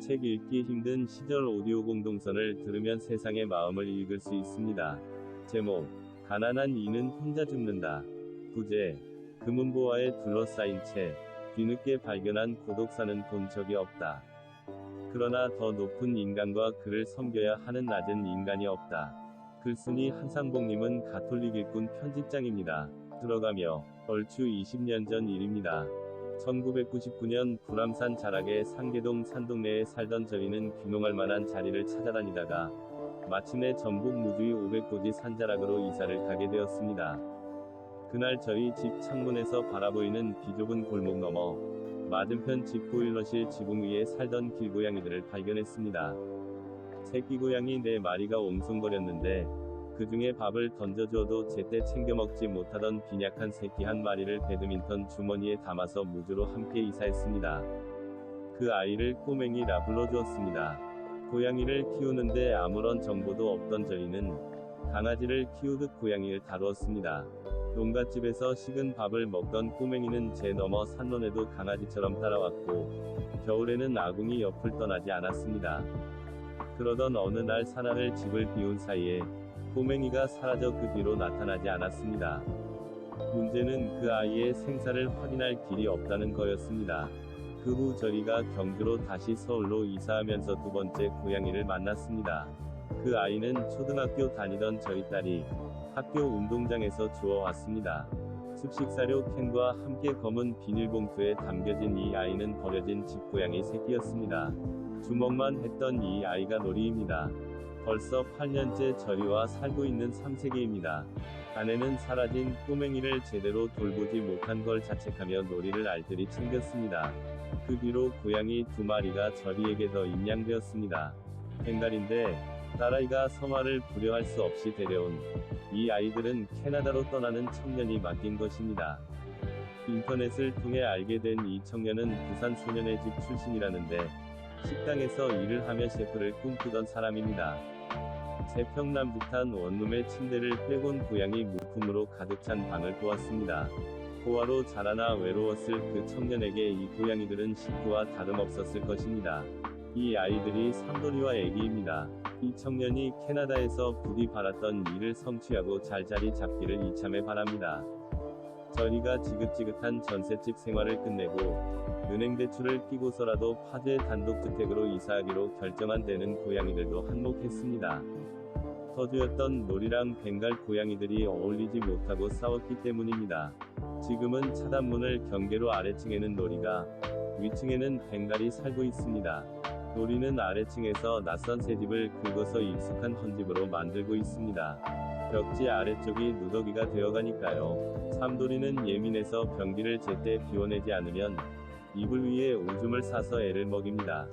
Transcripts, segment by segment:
책 읽기 힘든 시절 오디오 공동선을 들으면 세상의 마음을 읽을 수 있습니다. 제목, 가난한 이는 혼자 죽는다. 부제, 금은보화에 둘러싸인 채 뒤늦게 발견한 고독사는 본 적이 없다. 그러나 더 높은 인간과 그를 섬겨야 하는 낮은 인간이 없다. 글쓴이 한상봉님은 가톨릭 일꾼 편집장입니다. 들어가며 얼추 20년 전 일입니다. 1999년 구람산 자락의 상계동 산동네에 살던 저희는 귀농할 만한 자리를 찾아다니다가 마침내 전북 무주의 500고지 산자락으로 이사를 가게 되었습니다. 그날 저희 집 창문에서 바라보이는 비좁은 골목 너머 맞은편 집 보일러실 지붕 위에 살던 길고양이들을 발견했습니다. 새끼 고양이 4마리가 옹송거렸는데 그 중에 밥을 던져주어도 제때 챙겨 먹지 못하던 빈약한 새끼 1마리를 배드민턴 주머니에 담아서 무주로 함께 이사했습니다. 그 아이를 꼬맹이라 불러주었습니다. 고양이를 키우는데 아무런 정보도 없던 저희는 강아지를 키우듯 고양이를 다루었습니다. 농갓집에서 식은 밥을 먹던 꼬맹이는 제 너머 산론에도 강아지처럼 따라왔고 겨울에는 아궁이 옆을 떠나지 않았습니다. 그러던 어느 날 산하늘 집을 비운 사이에 꼬맹이가 사라져 그 뒤로 나타나지 않았습니다. 문제는 그 아이의 생사를 확인할 길이 없다는 거였습니다. 그 후 저희가 경주로 다시 서울로 이사하면서 2번째 고양이를 만났습니다. 그 아이는 초등학교 다니던 저희 딸이 학교 운동장에서 주워왔습니다. 습식사료 캔과 함께 검은 비닐봉투에 담겨진 이 아이는 버려진 집고양이 새끼였습니다. 주먹만 했던 이 아이가 놀이입니다. 벌써 8년째 저리와 살고 있는 3세기입니다. 아내는 사라진 꼬맹이를 제대로 돌보지 못한 걸 자책하며 놀이를 알뜰히 챙겼습니다. 그 뒤로 고양이 2마리가 저리에게 더 입양되었습니다. 벵갈인데 딸아이가 성화를 불효할 수 없이 데려온 이 아이들은 캐나다로 떠나는 청년이 맡긴 것입니다. 인터넷을 통해 알게 된 이 청년은 부산 소년의 집 출신이라는데 식당에서 일을 하며 셰프를 꿈꾸던 사람입니다. 세평남짓한 원룸의 침대를 빼곤 고양이 물품으로 가득 찬 방을 보았습니다. 고아로 자라나 외로웠을 그 청년에게 이 고양이들은 식구와 다름없었을 것입니다. 이 아이들이 삼돌이와 애기입니다. 이 청년이 캐나다에서 부디 바랐던 일을 성취하고 잘 자리 잡기를 이참에 바랍니다. 저희가 지긋지긋한 전셋집 생활을 끝내고 은행 대출을 끼고서라도 파주의 단독주택으로 이사하기로 결정한 데는 고양이들도 한몫했습니다. 터주였던 놀이랑 벵갈 고양이들이 어울리지 못하고 싸웠기 때문입니다. 지금은 차단문을 경계로 아래층에는 놀이가, 위층에는 벵갈이 살고 있습니다. 놀이는 아래층에서 낯선 새집을 긁어서 익숙한 헌집으로 만들고 있습니다. 벽지 아래쪽이 누더기가 되어가니까요. 삼돌이는 예민해서 변기를 제때 비워내지 않으면 이불 위에 오줌을 싸서 애를 먹입니다.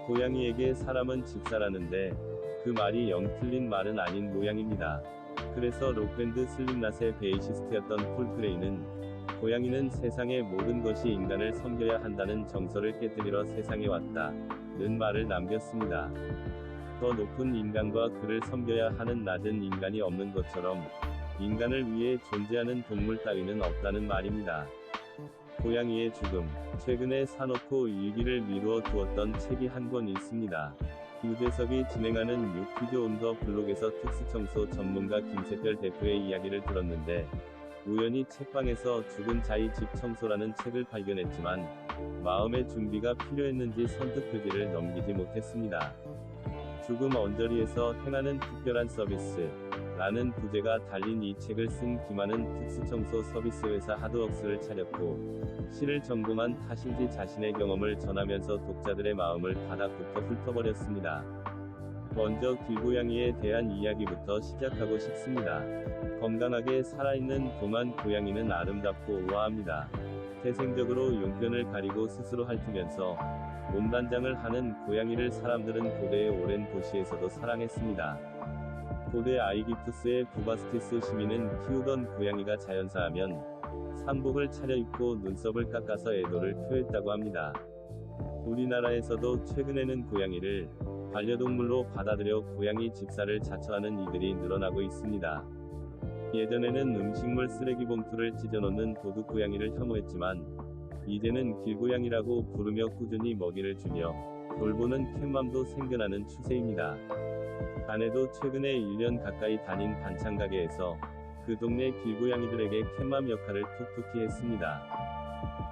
고양이에게 사람은 집사라는데 그 말이 영 틀린 말은 아닌 모양입니다. 그래서 록밴드 슬립낫의 베이시스트였던 폴 크레이는 고양이는 세상의 모든 것이 인간을 섬겨야 한다는 정서를 깨뜨리러 세상에 왔다는 말을 남겼습니다. 더 높은 인간과 그를 섬겨야 하는 낮은 인간이 없는 것처럼 인간을 위해 존재하는 동물 따위는 없다는 말입니다. 고양이의 죽음. 최근에 사놓고 일기를 미루어 두었던 책이 한 권 있습니다. 유재석이 진행하는 뉴퀴즈 온 더 블록에서 특수청소 전문가 김세별 대표의 이야기를 들었는데 우연히 책방에서 죽은 자의 집 청소라는 책을 발견했지만 마음의 준비가 필요했는지 선뜻 표지를 넘기지 못했습니다. 죽음 언저리에서 행하는 특별한 서비스 라는 부제가 달린 이 책을 쓴 김한은 특수청소 서비스 회사 하드웍스를 차렸고 시를 전공한 탓인지 자신의 경험을 전하면서 독자들의 마음을 바닥부터 훑어버렸습니다. 먼저 길고양이에 대한 이야기부터 시작하고 싶습니다. 건강하게 살아있는 동안 고양이는 아름답고 우아합니다. 태생적으로 용변을 가리고 스스로 핥으면서 몸단장을 하는 고양이를 사람들은 고대의 오랜 도시에서도 사랑했습니다. 고대 아이기프스의 부바스티스 시민은 키우던 고양이가 자연사하면 상복을 차려입고 눈썹을 깎아서 애도를 표했다고 합니다. 우리나라에서도 최근에는 고양이를 반려동물로 받아들여 고양이 집사를 자처하는 이들이 늘어나고 있습니다. 예전에는 음식물 쓰레기 봉투를 찢어놓는 도둑고양이를 혐오했지만 이제는 길고양이라고 부르며 꾸준히 먹이를 주며 돌보는 캣맘도 생겨나는 추세입니다. 아내도 최근에 1년 가까이 다닌 반찬 가게에서 그 동네 길고양이들에게 캣맘 역할을 톡톡히 했습니다.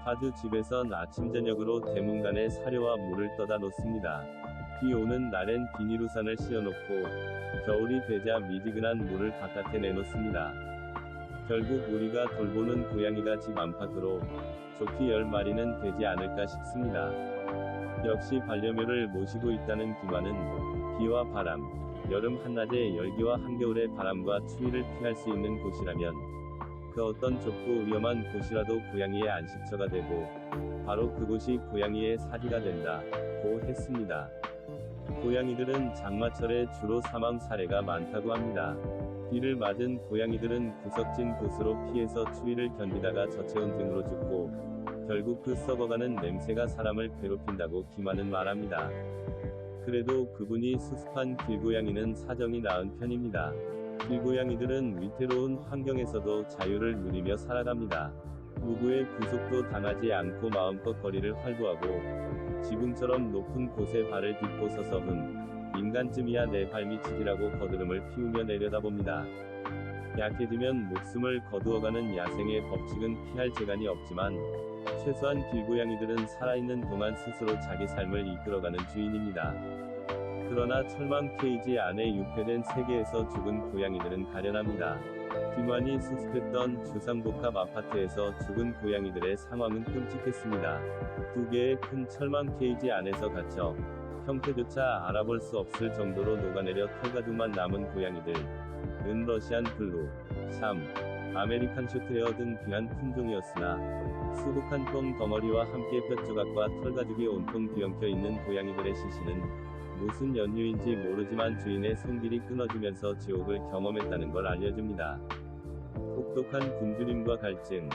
파주 집에선 아침 저녁으로 대문간에 사료와 물을 떠다 놓습니다. 비 오는 날엔 비닐우산을 씌워놓고 겨울이 되자 미지근한 물을 바깥에 내놓습니다. 결국 우리가 돌보는 고양이가 집 안팎으로 좋기 10마리는 되지 않을까 싶습니다. 역시 반려묘를 모시고 있다는 기만은 비와 바람, 여름 한낮의 열기와 한겨울의 바람과 추위를 피할 수 있는 곳이라면 그 어떤 좁고 위험한 곳이라도 고양이의 안식처가 되고 바로 그곳이 고양이의 사지가 된다고 했습니다. 고양이들은 장마철에 주로 사망 사례가 많다고 합니다. 비를 맞은 고양이들은 구석진 곳으로 피해서 추위를 견디다가 저체온 등으로 죽고 결국 그 썩어가는 냄새가 사람을 괴롭힌다고 기만은 말합니다. 그래도 그분이 수습한 길고양이는 사정이 나은 편입니다. 길고양이들은 위태로운 환경에서도 자유를 누리며 살아갑니다. 누구의 구속도 당하지 않고 마음껏 거리를 활보하고 지붕처럼 높은 곳에 발을 딛고 서서 인간쯤이야 내 발밑이지라고 거드름을 피우며 내려다봅니다. 약해지면 목숨을 거두어가는 야생의 법칙은 피할 재간이 없지만 최소한 길고양이들은 살아있는 동안 스스로 자기 삶을 이끌어가는 주인입니다. 그러나 철망 케이지 안에 유폐된 세계에서 죽은 고양이들은 가련합니다. 김환이 수습했던 주상복합 아파트에서 죽은 고양이들의 상황은 끔찍했습니다. 2개의 큰 철망 케이지 안에서 갇혀 형태조차 알아볼 수 없을 정도로 녹아내려 털가죽만 남은 고양이들. 은 러시안 블루, 샴, 아메리칸 숏헤어 등 귀한 품종이었으나 수북한 똥 덩어리와 함께 뼈조각과 털가죽이 온통 뒤엉켜 있는 고양이들의 시신은 무슨 연유인지 모르지만 주인의 손길이 끊어지면서 지옥을 경험했다는 걸 알려줍니다. 혹독한 굶주림과 갈증,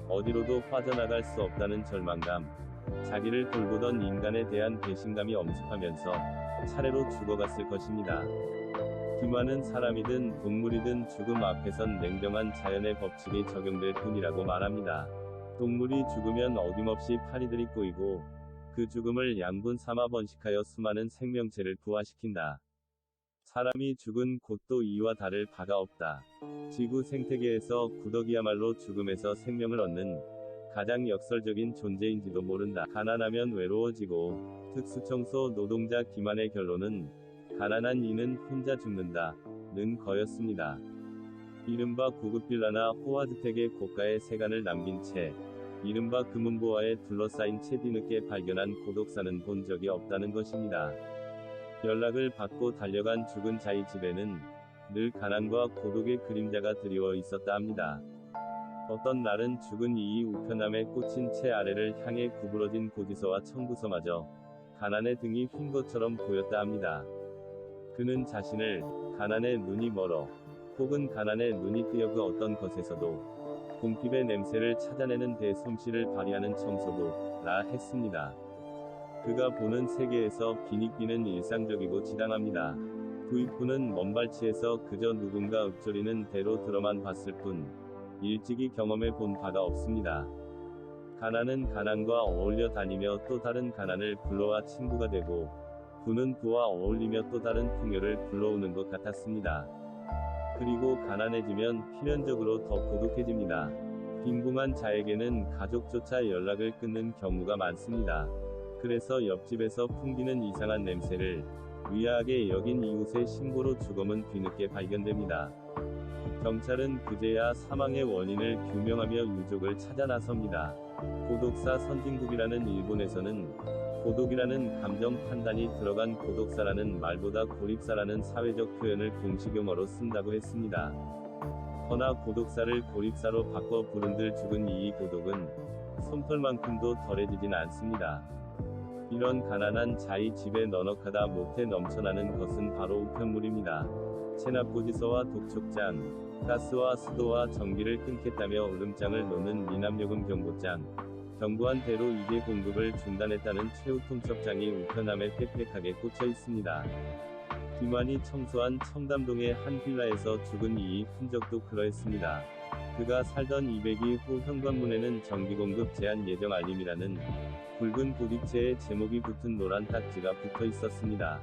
어디로도 빠져나갈 수 없다는 절망감, 자기를 돌보던 인간에 대한 배신감이 엄습하면서 차례로 죽어갔을 것입니다. 기만은 사람이든 동물이든 죽음 앞에선 냉정한 자연의 법칙이 적용될 뿐이라고 말합니다. 동물이 죽으면 어김없이 파리들이 꼬이고 그 죽음을 양분 삼아 번식하여 수많은 생명체를 부화시킨다. 사람이 죽은 곳도 이와 다를 바가 없다. 지구 생태계에서 구더기야말로 죽음에서 생명을 얻는 가장 역설적인 존재인지도 모른다. 가난하면 외로워지고 특수청소 노동자 기만의 결론은 가난한 이는 혼자 죽는다 는 거였습니다. 이른바 고급 빌라나 호화주택의 고가의 세간을 남긴 채 이른바 금은보화에 둘러싸인 채 뒤늦게 발견한 고독사는 본 적이 없다는 것입니다. 연락을 받고 달려간 죽은 자의 집에는 늘 가난과 고독의 그림자가 드리워 있었다 합니다. 어떤 날은 죽은 이의 우편함에 꽂힌 채 아래를 향해 구부러진 고지서와 청구서마저 가난의 등이 휜 것처럼 보였다 합니다. 그는 자신을 가난의 눈이 멀어 혹은 가난의 눈이 뜨여 그 어떤 것에서도 곰핍의 냄새를 찾아내는 대솜씨를 발휘하는 청소도 라 했습니다. 그가 보는 세계에서 비닉비는 일상적이고 지당합니다. 구입부는 먼발치에서 그저 누군가 읊조리는 대로 들어만 봤을 뿐 일찍이 경험해 본 바가 없습니다. 가난은 가난과 어울려 다니며 또 다른 가난을 불러와 친구가 되고 부는 부와 어울리며 또 다른 풍요를 불러오는 것 같았습니다. 그리고 가난해지면 필연적으로 더 고독해집니다. 빈궁한 자에게는 가족조차 연락을 끊는 경우가 많습니다. 그래서 옆집에서 풍기는 이상한 냄새를 의아하게 여긴 이웃의 신고로 죽음은 뒤늦게 발견됩니다. 경찰은 그제야 사망의 원인을 규명하며 유족을 찾아 나섭니다. 고독사 선진국이라는 일본에서는 고독이라는 감정 판단이 들어간 고독사라는 말보다 고립사라는 사회적 표현을 공식용어로 쓴다고 했습니다. 허나 고독사를 고립사로 바꿔 부른들 죽은 이의 고독은 솜털만큼도 덜해지진 않습니다. 이런 가난한 자의 집에 넉넉하다 못해 넘쳐나는 것은 바로 우편물입니다. 체납고지서와 독촉장, 가스와 수도와 전기를 끊겠다며 울음장을 놓는 미남요금 경고장, 경고한 대로 이제 공급을 중단했다는 최후 통첩장이 우편함에 빽빽하게 꽂혀 있습니다. 김환이 청소한 청담동의 한 빌라에서 죽은 이의 흔적도 그러했습니다. 그가 살던 200일 후 현관문에는 전기공급 제한 예정 알림이라는 붉은 고딕체에 제목이 붙은 노란 딱지가 붙어 있었습니다.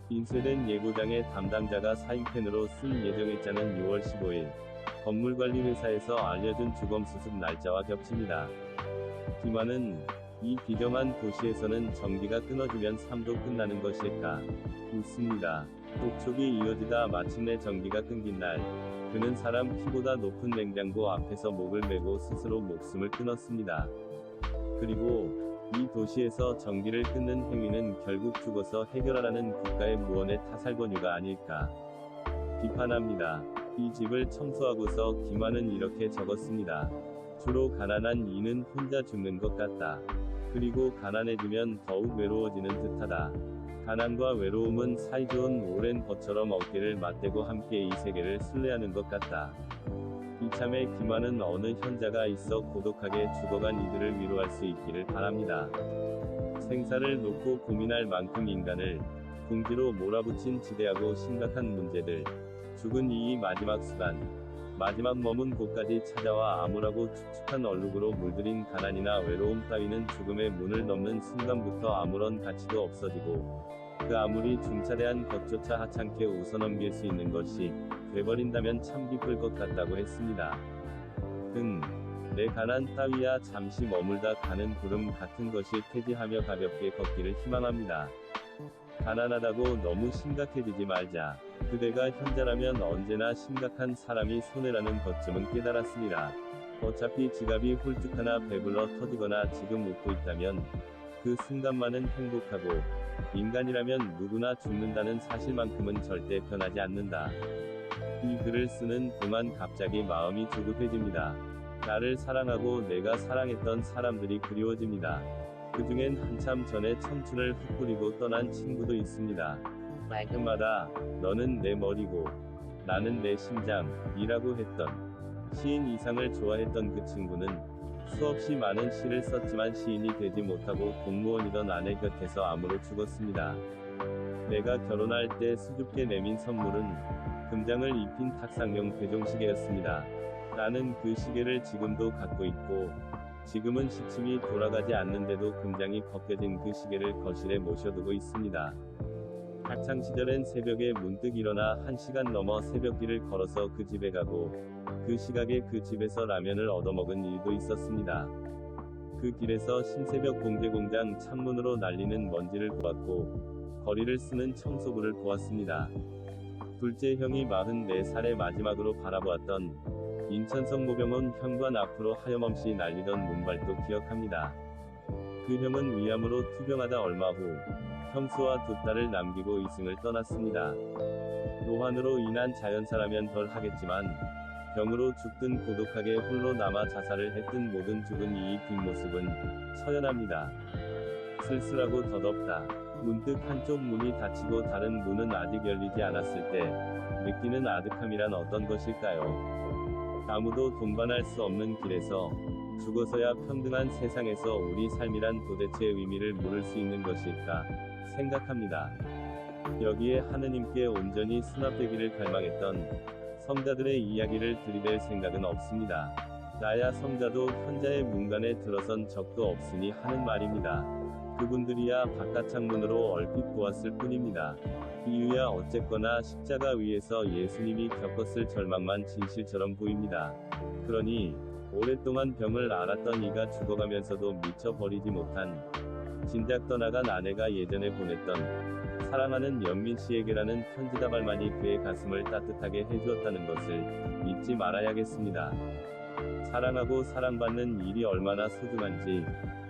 인쇄된 예고장의 담당자가 사인펜으로 쓸 예정했자는 6월 15일, 건물관리회사에서 알려준 주검수습 날짜와 겹칩니다. 김환은 이 비정한 도시에서는 전기가 끊어지면 삶도 끝나는 것일까? 웃습니다. 독촉이 이어지다 마침내 전기가 끊긴 날, 그는 사람 키보다 높은 냉장고 앞에서 목을 메고 스스로 목숨을 끊었습니다. 그리고 이 도시에서 전기를 끊는 행위는 결국 죽어서 해결하라는 국가의 무언의 타살권유가 아닐까 비판합니다. 이 집을 청소하고서 김환은 이렇게 적었습니다. 주로 가난한 이는 혼자 죽는 것 같다. 그리고 가난해지면 더욱 외로워지는 듯하다. 가난과 외로움은 사이좋은 오랜 벗처럼 어깨를 맞대고 함께 이 세계를 순례하는 것 같다. 이참에 김환은 어느 현자가 있어 고독하게 죽어간 이들을 위로할 수 있기를 바랍니다. 생사를 놓고 고민할 만큼 인간을 궁지로 몰아붙인 지대하고 심각한 문제들, 죽은 이의 마지막 수단, 마지막 머문 곳까지 찾아와 암울하고 축축한 얼룩으로 물들인 가난이나 외로움 따위는 죽음의 문을 넘는 순간부터 아무런 가치도 없어지고 그 아무리 중차대한 것조차 하찮게 웃어넘길 수 있는 것이 돼버린다면 참 기쁠 것 같다고 했습니다. 내 가난 따위야 잠시 머물다 가는 구름 같은 것이 퇴지하며 가볍게 걷기를 희망합니다. 가난하다고 너무 심각해지지 말자. 그대가 현자라면 언제나 심각한 사람이 손해라는 것쯤은 깨달았으리라. 어차피 지갑이 홀쭉 하나 배불러 터지거나 지금 웃고 있다면 그 순간만은 행복하고 인간이라면 누구나 죽는다는 사실만큼은 절대 변하지 않는다. 이 글을 쓰는 동안 갑자기 마음이 조급해집니다. 나를 사랑하고 내가 사랑했던 사람들이 그리워집니다. 그중엔 한참 전에 청춘을 흩뿌리고 떠난 친구도 있습니다. 말끝마다 너는 내 머리고 나는 내 심장이라고 했던 시인 이상을 좋아했던 그 친구는 수없이 많은 시를 썼지만 시인이 되지 못하고 공무원이던 아내 곁에서 암으로 죽었습니다. 내가 결혼할 때 수줍게 내민 선물은 금장을 입힌 탁상용 배종시계였습니다. 나는 그 시계를 지금도 갖고 있고 지금은 시침이 돌아가지 않는데도 금장이 벗겨진 그 시계를 거실에 모셔두고 있습니다. 학창시절엔 새벽에 문득 일어나 1시간 넘어 새벽길을 걸어서 그 집에 가고 그 시각에 그 집에서 라면을 얻어먹은 일도 있었습니다. 그 길에서 신새벽 공제공장 창문으로 날리는 먼지를 보았고 거리를 쓰는 청소부를 보았습니다. 둘째 형이 44살의 마지막으로 바라보았던 인천성 모병원 현관 앞으로 하염없이 날리던 문발도 기억합니다. 그 형은 위암으로 투병하다 얼마 후 형수와 두 딸을 남기고 이승을 떠났습니다. 노환으로 인한 자연사라면 덜 하겠지만 병으로 죽든 고독하게 홀로 남아 자살을 했든 모든 죽은 이의 뒷모습은 처연합니다. 쓸쓸하고 덧없다. 문득 한쪽 문이 닫히고 다른 문은 아직 열리지 않았을 때 느끼는 아득함이란 어떤 것일까요? 아무도 동반할 수 없는 길에서 죽어서야 평등한 세상에서 우리 삶이란 도대체 의미를 물을 수 있는 것일까 생각합니다. 여기에 하느님께 온전히 수납되기를 갈망했던 성자들의 이야기를 들이댈 생각은 없습니다. 나야 성자도 현자의 문간에 들어선 적도 없으니 하는 말입니다. 그분들이야 바깥 창문으로 얼핏 보았을 뿐입니다. 이유야 어쨌거나 십자가 위에서 예수님이 겪었을 절망만 진실처럼 보입니다. 그러니 오랫동안 병을 앓았던 이가 죽어가면서도 미쳐버리지 못한 진작 떠나간 아내가 예전에 보냈던 사랑하는 연민 씨에게라는 편지다발만이 그의 가슴을 따뜻하게 해주었다는 것을 잊지 말아야겠습니다. 사랑하고 사랑받는 일이 얼마나 소중한지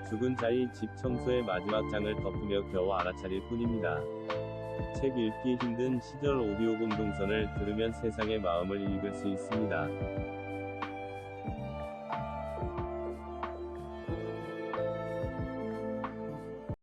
죽은 자의 집 청소의 마지막 장을 덮으며 겨우 알아차릴 뿐입니다. 책 읽기 힘든 시절 오디오 공동선을 들으면 세상의 마음을 읽을 수 있습니다.